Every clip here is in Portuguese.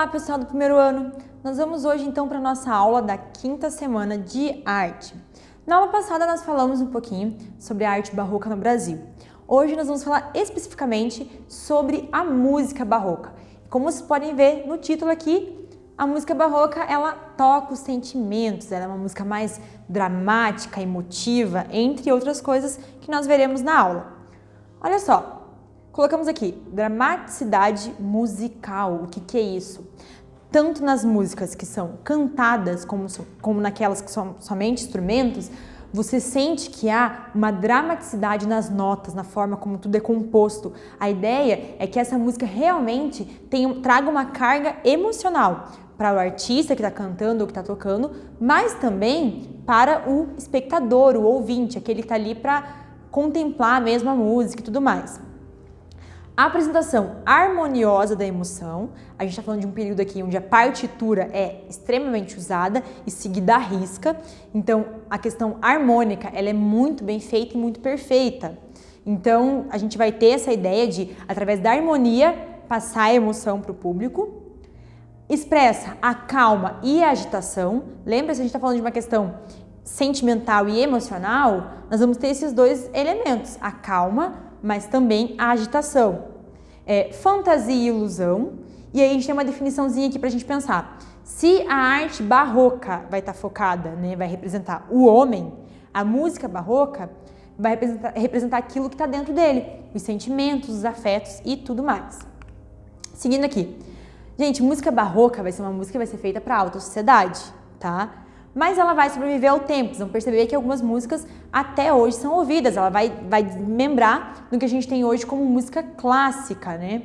Olá pessoal do primeiro ano, nós vamos hoje então para a nossa aula da quinta semana de arte. Na aula passada nós falamos um pouquinho sobre a arte barroca no Brasil. Hoje nós vamos falar especificamente sobre a música barroca. Como vocês podem ver no título aqui, a música barroca ela toca os sentimentos, ela é uma música mais dramática, emotiva, entre outras coisas que nós veremos na aula. Olha só. Colocamos aqui, dramaticidade musical, o que é isso? Tanto nas músicas que são cantadas, como naquelas que são somente instrumentos, você sente que há uma dramaticidade nas notas, na forma como tudo é composto. A ideia é que essa música realmente traga uma carga emocional para o artista que está cantando ou que está tocando, mas também para o espectador, o ouvinte, aquele que está ali para contemplar mesmo a música e tudo mais. A apresentação harmoniosa da emoção, a gente está falando de um período aqui onde a partitura é extremamente usada e seguida à risca, então a questão harmônica ela é muito bem feita e muito perfeita. Então a gente vai ter essa ideia de, através da harmonia, passar a emoção para o público, expressa a calma e a agitação. Lembra, se a gente está falando de uma questão sentimental e emocional, nós vamos ter esses dois elementos, a calma, mas também a agitação. Fantasia e ilusão. E aí a gente tem uma definiçãozinha aqui para a gente pensar. Se a arte barroca vai estar focada, né, vai representar o homem, a música barroca vai representar aquilo que está dentro dele, os sentimentos, os afetos e tudo mais. Seguindo aqui. Gente, música barroca vai ser uma música que vai ser feita para a alta sociedade, tá? Mas ela vai sobreviver ao tempo. Vocês vão perceber que algumas músicas até hoje são ouvidas. Ela vai desmembrar do que a gente tem hoje como música clássica, né?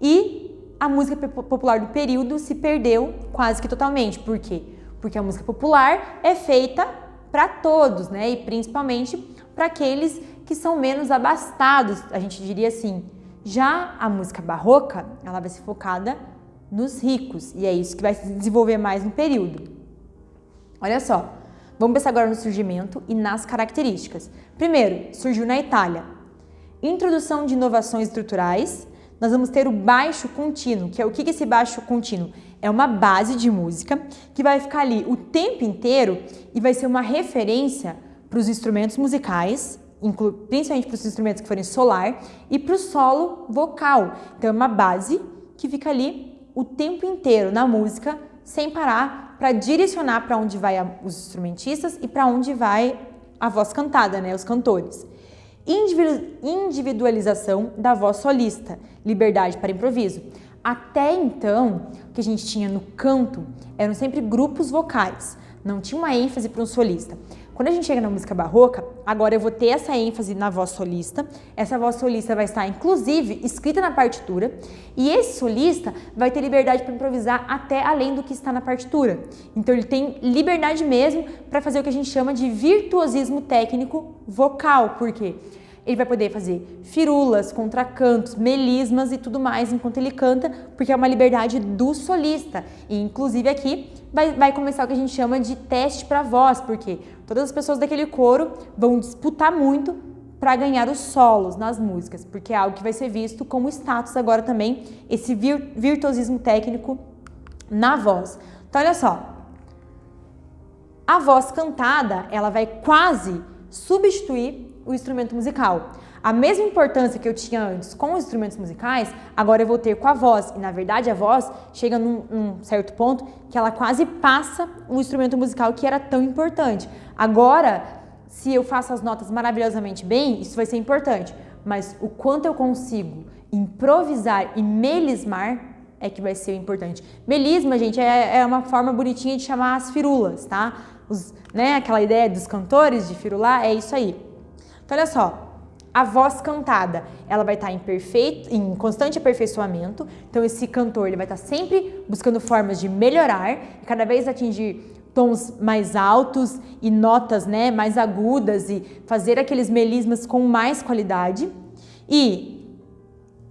E a música popular do período se perdeu quase que totalmente. Por quê? Porque a música popular é feita para todos, né? E principalmente para aqueles que são menos abastados, a gente diria assim. Já a música barroca, ela vai ser focada nos ricos. E é isso que vai se desenvolver mais no período. Olha só, vamos pensar agora no surgimento e nas características. Primeiro, surgiu na Itália. Introdução de inovações estruturais. Nós vamos ter o baixo contínuo, que é o que é esse baixo contínuo? É uma base de música que vai ficar ali o tempo inteiro e vai ser uma referência para os instrumentos musicais, principalmente para os instrumentos que forem solar e para o solo vocal. Então é uma base que fica ali o tempo inteiro na música, sem parar, para direcionar para onde vai os instrumentistas e para onde vai a voz cantada, né, os cantores. Individualização da voz solista, liberdade para improviso. Até então, o que a gente tinha no canto eram sempre grupos vocais, não tinha uma ênfase para um solista. Quando a gente chega na música barroca, agora eu vou ter essa ênfase na voz solista. Essa voz solista vai estar, inclusive, escrita na partitura. E esse solista vai ter liberdade para improvisar até além do que está na partitura. Então, ele tem liberdade mesmo para fazer o que a gente chama de virtuosismo técnico vocal. Por quê? Ele vai poder fazer firulas, contracantos, melismas e tudo mais enquanto ele canta, porque é uma liberdade do solista. E, inclusive, aqui vai começar o que a gente chama de teste para voz, porque todas as pessoas daquele coro vão disputar muito para ganhar os solos nas músicas, porque é algo que vai ser visto como status agora também, esse virtuosismo técnico na voz. Então, olha só, a voz cantada, ela vai quase substituir o instrumento musical. A mesma importância que eu tinha antes com os instrumentos musicais, agora eu vou ter com a voz. E, na verdade, a voz chega num certo ponto que ela quase passa o instrumento musical que era tão importante. Agora, se eu faço as notas maravilhosamente bem, isso vai ser importante. Mas o quanto eu consigo improvisar e melismar é que vai ser o importante. Melisma, gente, é uma forma bonitinha de chamar as firulas, tá? Aquela ideia dos cantores de firular, é isso aí. Então, olha só, a voz cantada, ela vai estar em constante aperfeiçoamento. Então, esse cantor ele vai estar sempre buscando formas de melhorar e cada vez atingir tons mais altos e notas, né, mais agudas e fazer aqueles melismas com mais qualidade. E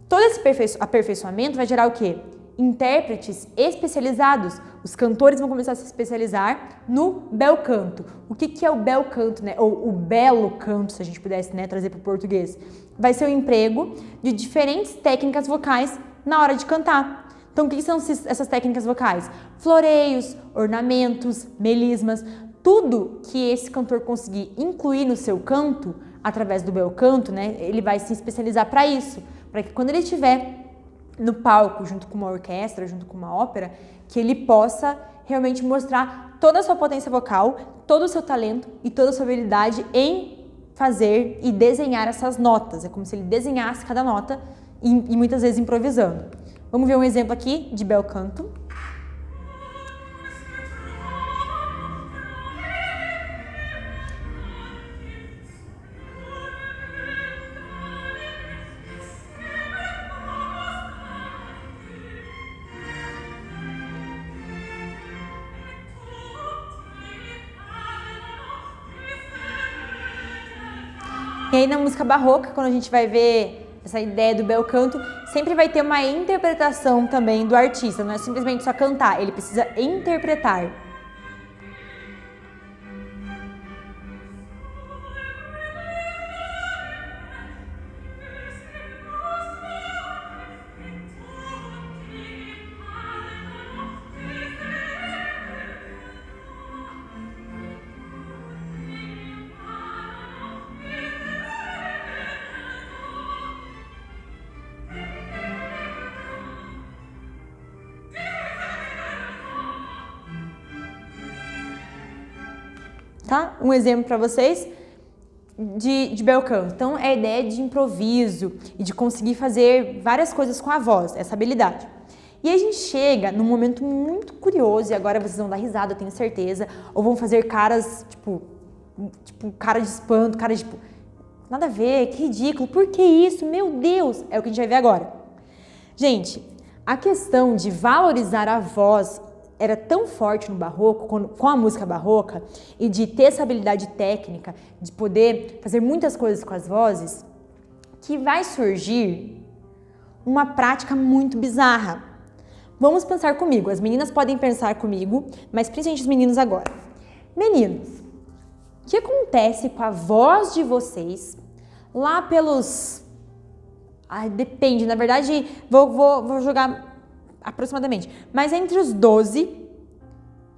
todo esse aperfeiçoamento vai gerar o quê? Intérpretes especializados. Os cantores vão começar a se especializar no bel canto. O que é o bel canto, né? Ou o belo canto, se a gente pudesse, né, trazer para o português. Vai ser o emprego de diferentes técnicas vocais na hora de cantar. Então, o que são essas técnicas vocais? Floreios, ornamentos, melismas, tudo que esse cantor conseguir incluir no seu canto, através do bel canto, né, ele vai se especializar para isso, para que quando ele estiver no palco, junto com uma orquestra, junto com uma ópera, que ele possa realmente mostrar toda a sua potência vocal, todo o seu talento e toda a sua habilidade em fazer e desenhar essas notas. É como se ele desenhasse cada nota e muitas vezes improvisando. Vamos ver um exemplo aqui de bel canto. E aí na música barroca, quando a gente vai ver essa ideia do bel canto, sempre vai ter uma interpretação também do artista, não é simplesmente só cantar, ele precisa interpretar. Tá? Um exemplo para vocês de bel canto. Então, é a ideia de improviso e de conseguir fazer várias coisas com a voz, essa habilidade. E aí a gente chega num momento muito curioso, e agora vocês vão dar risada, eu tenho certeza, ou vão fazer caras, tipo cara de espanto, cara de, tipo, nada a ver, que ridículo, por que isso? Meu Deus! É o que a gente vai ver agora. Gente, a questão de valorizar a voz era tão forte no barroco, com a música barroca, e de ter essa habilidade técnica, de poder fazer muitas coisas com as vozes, que vai surgir uma prática muito bizarra. Vamos pensar comigo, as meninas podem pensar comigo, mas principalmente os meninos agora. Meninos, o que acontece com a voz de vocês lá pelos... depende, na verdade, vou jogar aproximadamente, mas entre os 12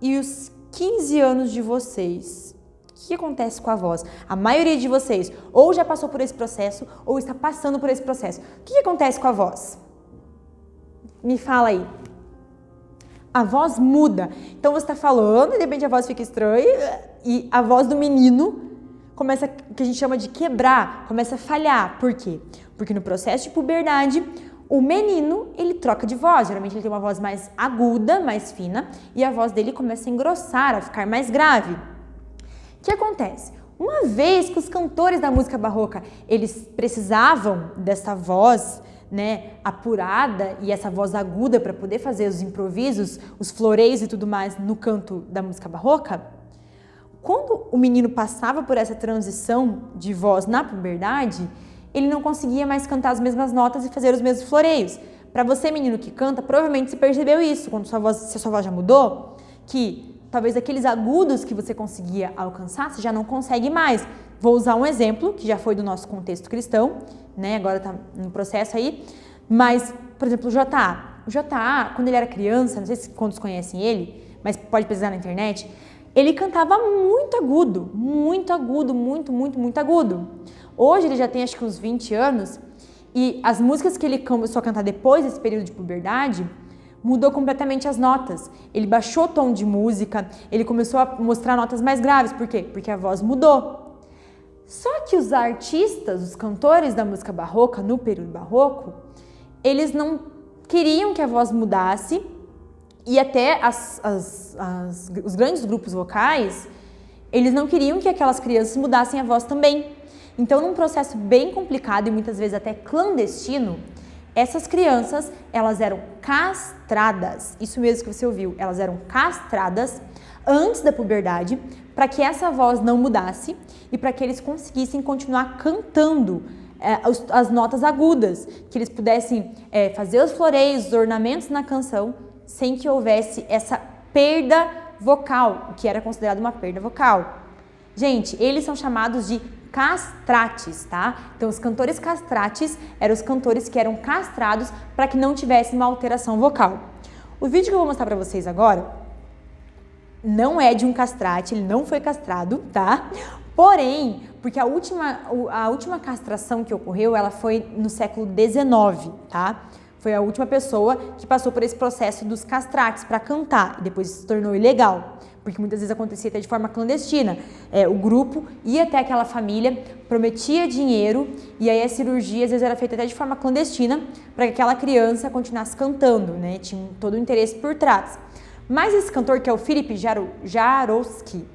e os 15 anos de vocês, o que acontece com a voz? A maioria de vocês ou já passou por esse processo ou está passando por esse processo. O que acontece com a voz? Me fala aí. A voz muda. Então você está falando e de repente a voz fica estranha e a voz do menino começa, que a gente chama de quebrar, começa a falhar. Por quê? Porque no processo de puberdade, o menino, ele troca de voz, geralmente ele tem uma voz mais aguda, mais fina, e a voz dele começa a engrossar, a ficar mais grave. O que acontece? Uma vez que os cantores da música barroca, eles precisavam dessa voz, né, apurada e essa voz aguda para poder fazer os improvisos, os floreios e tudo mais no canto da música barroca, quando o menino passava por essa transição de voz na puberdade, ele não conseguia mais cantar as mesmas notas e fazer os mesmos floreios. Para você, menino que canta, provavelmente você percebeu isso, quando se a sua voz já mudou, que talvez aqueles agudos que você conseguia alcançar, você já não consegue mais. Vou usar um exemplo, que já foi do nosso contexto cristão, né? Agora está no processo aí, mas, por exemplo, o J.A. O J.A., quando ele era criança, não sei se quantos conhecem ele, mas pode pesquisar na internet, ele cantava muito agudo, muito agudo. Hoje ele já tem acho que uns 20 anos e as músicas que ele começou a cantar depois desse período de puberdade mudou completamente as notas. Ele baixou o tom de música, ele começou a mostrar notas mais graves. Por quê? Porque a voz mudou. Só que os artistas, os cantores da música barroca, no período barroco, eles não queriam que a voz mudasse e até os grandes grupos vocais, eles não queriam que aquelas crianças mudassem a voz também. Então, num processo bem complicado e muitas vezes até clandestino, essas crianças, elas eram castradas, isso mesmo que você ouviu, elas eram castradas antes da puberdade para que essa voz não mudasse e para que eles conseguissem continuar cantando as notas agudas, que eles pudessem fazer os floreios, os ornamentos na canção sem que houvesse essa perda vocal, o que era considerado uma perda vocal. Gente, eles são chamados de castrates, tá? Então, os cantores castrates eram os cantores que eram castrados para que não tivesse uma alteração vocal. O vídeo que eu vou mostrar para vocês agora não é de um castrate, ele não foi castrado, tá? Porém, porque a última castração que ocorreu, ela foi no século XIX, tá? Foi a última pessoa que passou por esse processo dos castrates para cantar, e depois se tornou ilegal, porque muitas vezes acontecia até de forma clandestina. O grupo ia até aquela família, prometia dinheiro, e aí a cirurgia às vezes era feita até de forma clandestina para que aquela criança continuasse cantando, né? Tinha todo o interesse por trás. Mas esse cantor, que é o Philip Jarowski,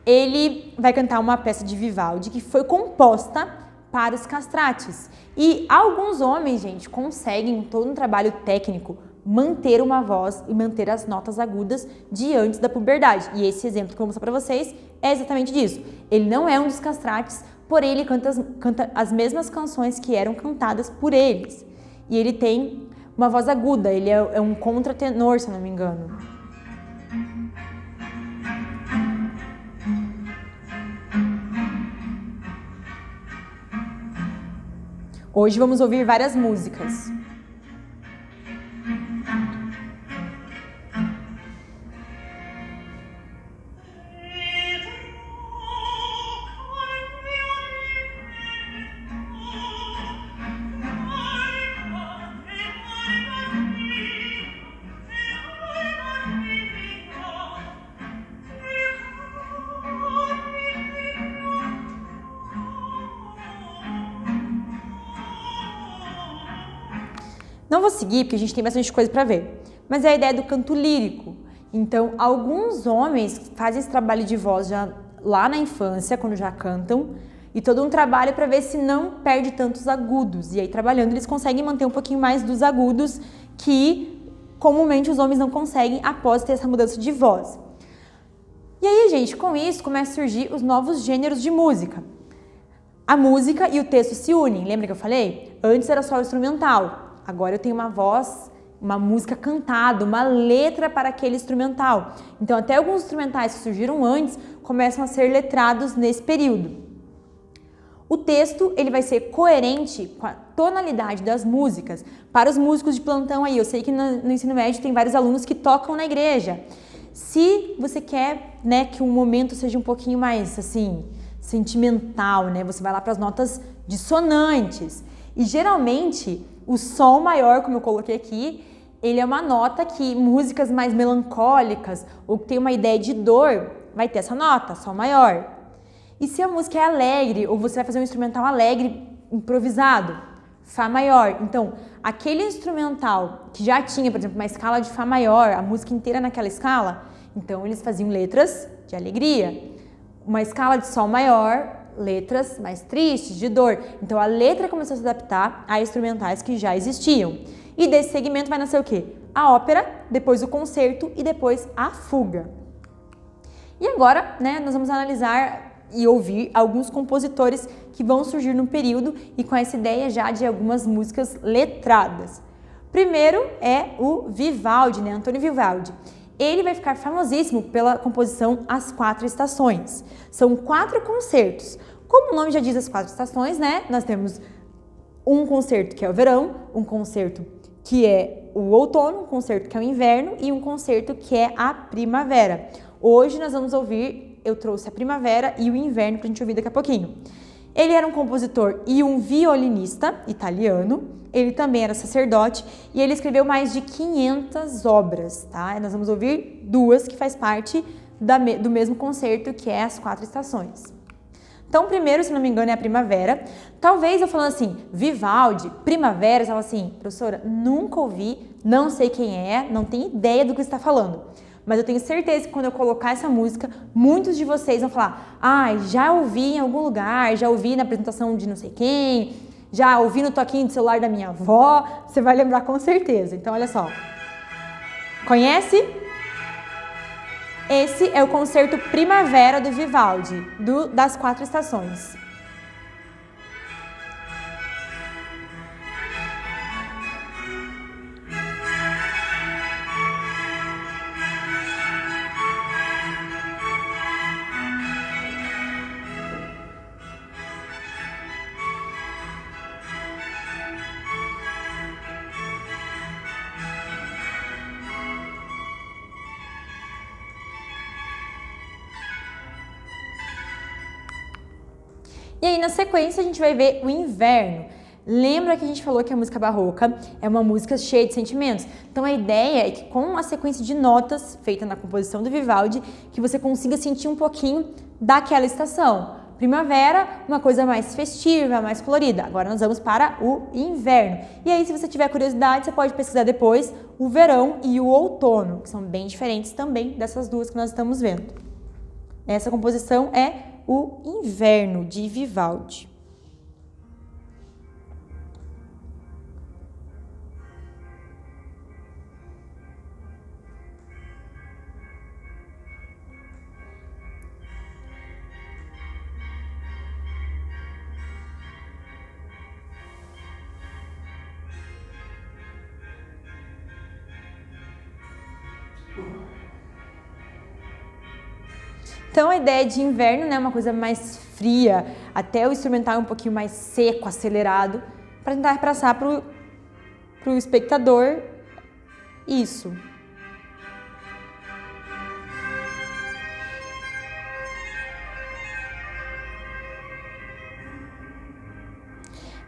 ele vai cantar uma peça de Vivaldi que foi composta para os castrates. E alguns homens, gente, conseguem, todo um trabalho técnico, manter uma voz e manter as notas agudas de antes da puberdade. E esse exemplo que eu vou mostrar para vocês é exatamente disso. Ele não é um dos castrates, porém ele canta as mesmas canções que eram cantadas por eles. E ele tem uma voz aguda, ele é um contratenor, se eu não me engano. Hoje vamos ouvir várias músicas. Não vou seguir, porque a gente tem bastante coisa para ver, mas é a ideia do canto lírico. Então, alguns homens fazem esse trabalho de voz já lá na infância, quando já cantam, e todo um trabalho para ver se não perde tantos agudos. E aí, trabalhando, eles conseguem manter um pouquinho mais dos agudos que, comumente, os homens não conseguem após ter essa mudança de voz. E aí, gente, com isso, começam a surgir os novos gêneros de música. A música e o texto se unem, lembra que eu falei? Antes era só o instrumental. Agora eu tenho uma voz, uma música cantada, uma letra para aquele instrumental. Então, até alguns instrumentais que surgiram antes começam a ser letrados nesse período. O texto ele vai ser coerente com a tonalidade das músicas. Para os músicos de plantão aí, eu sei que no ensino médio tem vários alunos que tocam na igreja. Se você quer, né, que o momento seja um pouquinho mais assim sentimental, né, você vai lá para as notas dissonantes. E geralmente o sol maior, como eu coloquei aqui, ele é uma nota que músicas mais melancólicas ou que tem uma ideia de dor, vai ter essa nota, sol maior. E se a música é alegre ou você vai fazer um instrumental alegre, improvisado, Fá maior. Então, aquele instrumental que já tinha, por exemplo, uma escala de Fá maior, a música inteira naquela escala, então eles faziam letras de alegria. Uma escala de Sol maior, letras mais tristes, de dor. Então a letra começou a se adaptar a instrumentais que já existiam. E desse segmento vai nascer o quê? A ópera, depois o concerto e depois a fuga. E agora, né, nós vamos analisar e ouvir alguns compositores que vão surgir no período e com essa ideia já de algumas músicas letradas. Primeiro é o Vivaldi, né, Antônio Vivaldi. Ele vai ficar famosíssimo pela composição As Quatro Estações. São 4 concertos. Como o nome já diz, as 4 estações, né? Nós temos um concerto que é o verão, um concerto que é o outono, um concerto que é o inverno e um concerto que é a primavera. Hoje nós vamos ouvir, eu trouxe a primavera e o inverno para a gente ouvir daqui a pouquinho. Ele era um compositor e um violinista italiano, ele também era sacerdote e ele escreveu mais de 500 obras, tá? Nós vamos ouvir 2 que faz parte do mesmo concerto, que é As Quatro Estações. Então, primeiro, se não me engano, é a primavera. Talvez eu falando assim, Vivaldi, primavera, você fala assim, professora, nunca ouvi, não sei quem é, não tenho ideia do que você está falando. Mas eu tenho certeza que quando eu colocar essa música, muitos de vocês vão falar, já ouvi em algum lugar, já ouvi na apresentação de não sei quem, já ouvi no toquinho de celular da minha avó, você vai lembrar com certeza. Então, olha só. Conhece? Esse é o concerto Primavera do Vivaldi, das 4 estações. E aí, na sequência, a gente vai ver o inverno. Lembra que a gente falou que a música barroca é uma música cheia de sentimentos? Então, a ideia é que com a sequência de notas feita na composição do Vivaldi, que você consiga sentir um pouquinho daquela estação. Primavera, uma coisa mais festiva, mais colorida. Agora nós vamos para o inverno. E aí, se você tiver curiosidade, você pode pesquisar depois o verão e o outono, que são bem diferentes também dessas duas que nós estamos vendo. Essa composição é o Inverno, de Vivaldi. Então, a ideia de inverno, né, é uma coisa mais fria, até o instrumental é um pouquinho mais seco, acelerado, para tentar passar para o espectador isso.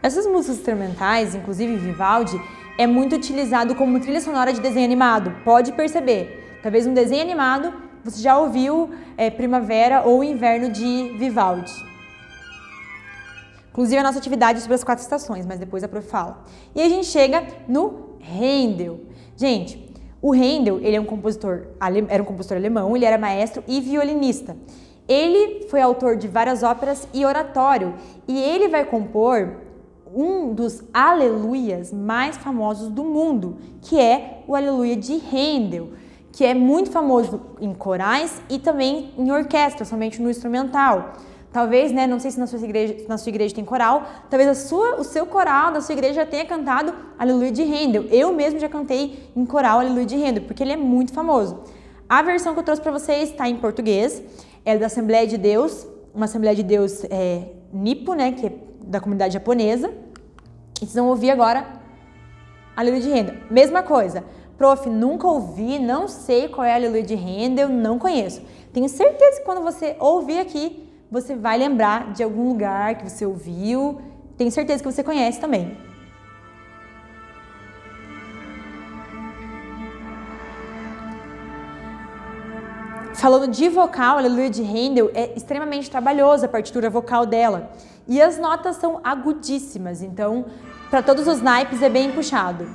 Essas músicas instrumentais, inclusive Vivaldi, é muito utilizado como trilha sonora de desenho animado. Pode perceber, talvez um desenho animado você já ouviu Primavera ou Inverno de Vivaldi. Inclusive a nossa atividade é sobre as 4 estações, mas depois a prof fala. E aí a gente chega no Handel. Gente, o Handel, ele é era um compositor alemão, ele era maestro e violinista. Ele foi autor de várias óperas e oratório, e ele vai compor um dos aleluias mais famosos do mundo, que é o Aleluia de Handel, que é muito famoso em corais e também em orquestra, somente no instrumental. Talvez, né, não sei se na sua igreja tem coral, talvez o seu coral da sua igreja já tenha cantado Aleluia de Handel. Eu mesmo já cantei em coral Aleluia de Handel, porque ele é muito famoso. A versão que eu trouxe para vocês está em português, é da Assembleia de Deus, uma Assembleia de Deus Nippo, né, que é da comunidade japonesa. E vocês vão ouvir agora Aleluia de Handel. Mesma coisa. Prof, nunca ouvi, não sei qual é a Aleluia de Handel, não conheço. Tenho certeza que quando você ouvir aqui, você vai lembrar de algum lugar que você ouviu. Tenho certeza que você conhece também. Falando de vocal, a Aleluia de Handel é extremamente trabalhosa a partitura vocal dela. E as notas são agudíssimas, então para todos os naipes é bem puxado.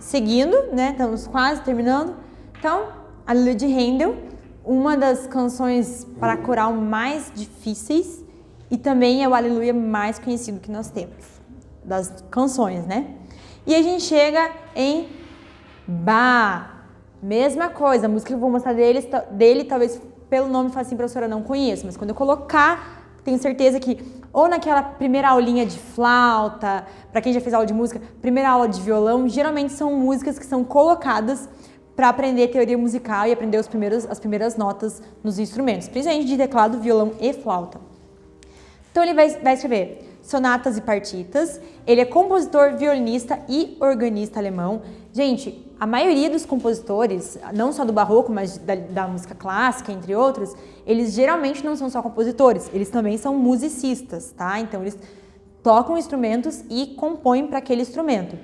Seguindo, né, estamos quase terminando. Então, Aleluia de Handel, uma das canções para coral mais difíceis e também é o Aleluia mais conhecido que nós temos, das canções, né? E a gente chega em Bach, mesma coisa, a música que eu vou mostrar dele talvez pelo nome fale assim, professora, não conheço, mas quando eu colocar, tenho certeza que ou naquela primeira aulinha de flauta, para quem já fez aula de música, primeira aula de violão, geralmente são músicas que são colocadas para aprender teoria musical e aprender as primeiras notas nos instrumentos, principalmente de teclado, violão e flauta. Então ele vai escrever sonatas e partitas. Ele é compositor, violinista e organista alemão. Gente, a maioria dos compositores, não só do barroco, mas da música clássica, entre outros, eles geralmente não são só compositores, eles também são musicistas, tá? Então eles tocam instrumentos e compõem para aquele instrumento.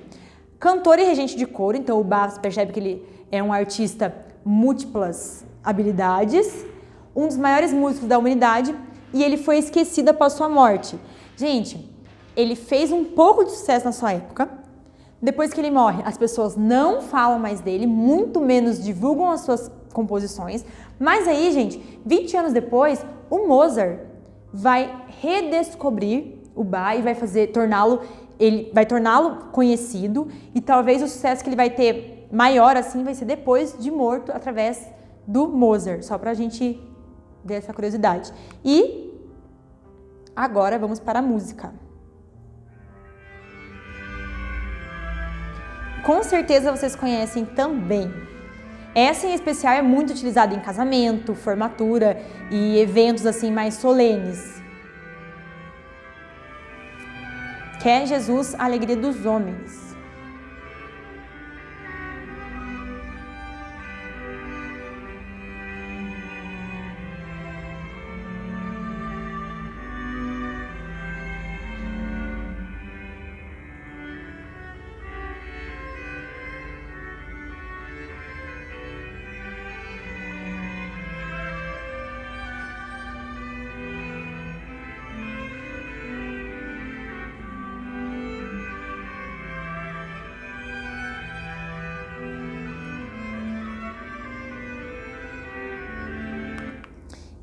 Cantor e regente de coro, então o Bach percebe que ele é um artista múltiplas habilidades, um dos maiores músicos da humanidade, e ele foi esquecido após sua morte. Gente, ele fez um pouco de sucesso na sua época. Depois que ele morre, as pessoas não falam mais dele, muito menos divulgam as suas composições. Mas aí, gente, 20 anos depois, o Mozart vai redescobrir o Bach e vai torná-lo conhecido, e talvez o sucesso que ele vai ter maior assim vai ser depois de morto, através do Mozart, só pra gente ver essa curiosidade. E agora vamos para a música. Com certeza vocês conhecem também. Essa em especial é muito utilizada em casamento, formatura e eventos assim mais solenes. Que é Jesus, a alegria dos homens.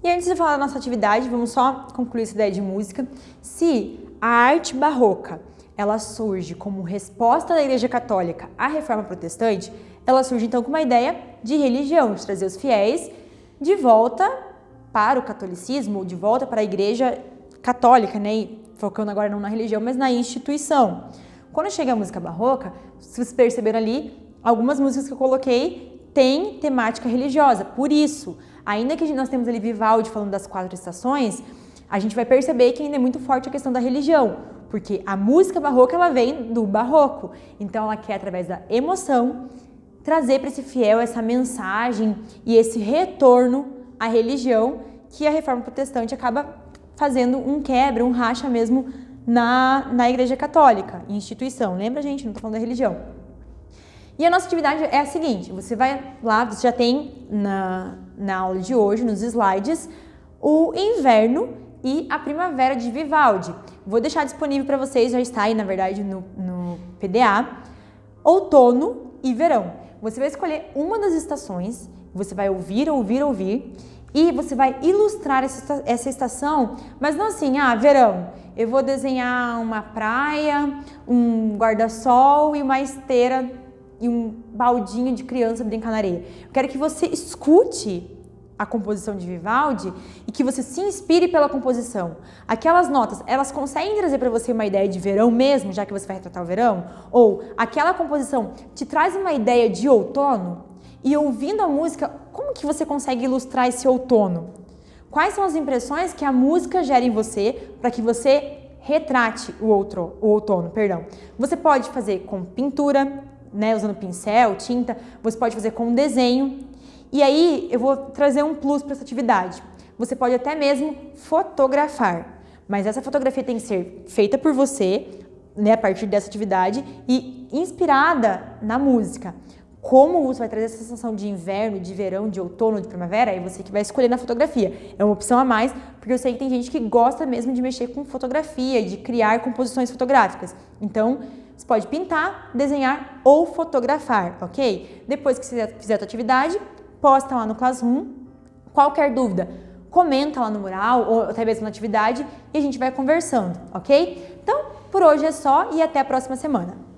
E antes de falar da nossa atividade, vamos só concluir essa ideia de música. Se a arte barroca, ela surge como resposta da Igreja Católica à Reforma Protestante, ela surge então com uma ideia de religião, de trazer os fiéis de volta para o catolicismo, de volta para a Igreja Católica, né? E focando agora não na religião, mas na instituição. Quando chega a música barroca, se vocês perceberam ali, algumas músicas que eu coloquei têm temática religiosa. Por isso, ainda que nós temos ali Vivaldi falando das 4 estações, a gente vai perceber que ainda é muito forte a questão da religião, porque a música barroca ela vem do barroco, então ela quer, através da emoção, trazer para esse fiel essa mensagem e esse retorno à religião, que a Reforma Protestante acaba fazendo um quebra, um racha mesmo na Igreja Católica, instituição. Lembra, gente? Não estou falando da religião. E a nossa atividade é a seguinte, você vai lá, você já tem na aula de hoje, nos slides, o inverno e a primavera de Vivaldi. Vou deixar disponível para vocês, já está aí, na verdade, no PDA, outono e verão. Você vai escolher uma das estações, você vai ouvir, e você vai ilustrar essa estação, mas não assim, verão, eu vou desenhar uma praia, um guarda-sol e uma esteira e um baldinho de criança brincar na areia. Eu quero que você escute a composição de Vivaldi e que você se inspire pela composição. Aquelas notas, elas conseguem trazer para você uma ideia de verão mesmo, já que você vai retratar o verão? Ou aquela composição te traz uma ideia de outono? E ouvindo a música, como que você consegue ilustrar esse outono? Quais são as impressões que a música gera em você para que você retrate o outono? Você pode fazer com pintura, né, usando pincel, tinta, você pode fazer com desenho. E aí eu vou trazer um plus para essa atividade. Você pode até mesmo fotografar, mas essa fotografia tem que ser feita por você, né, a partir dessa atividade e inspirada na música. Como você vai trazer essa sensação de inverno, de verão, de outono, de primavera, é você que vai escolher na fotografia. É uma opção a mais, porque eu sei que tem gente que gosta mesmo de mexer com fotografia, de criar composições fotográficas. Então, você pode pintar, desenhar ou fotografar, ok? Depois que você fizer a sua atividade, posta lá no Classroom. Qualquer dúvida, comenta lá no mural ou até mesmo na atividade e a gente vai conversando, ok? Então, por hoje é só e até a próxima semana.